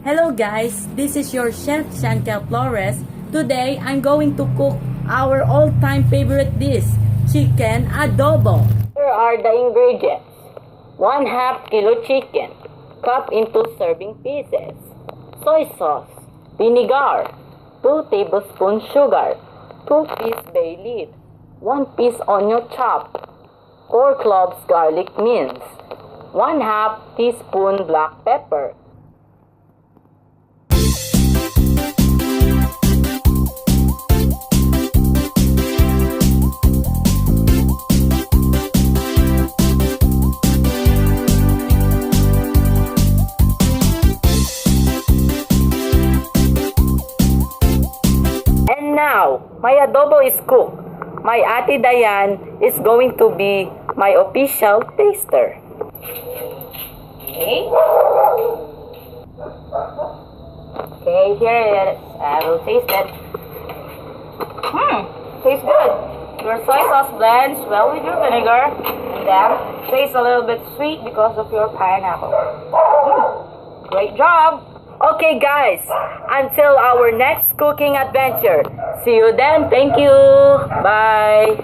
Hello guys, this is your chef Chicken Flores. Today, I'm going to cook our all-time favorite dish, Chicken Adobo. Here are the ingredients. 1/2 kilo chicken, cut into serving pieces. Soy sauce, vinegar, 2 tablespoons sugar, 2 pieces bay leaf, 1 piece onion chopped, 4 cloves garlic minced, 1/2 teaspoon black pepper. And now, my adobo is cooked. My Ate Diane is going to be my official taster. Okay, here it is. I will taste it. Tastes good. Your soy sauce blends well with your vinegar, and then tastes a little bit sweet because of your pineapple. Great job! Okay guys, until our next cooking adventure. See you then. Thank you. Bye.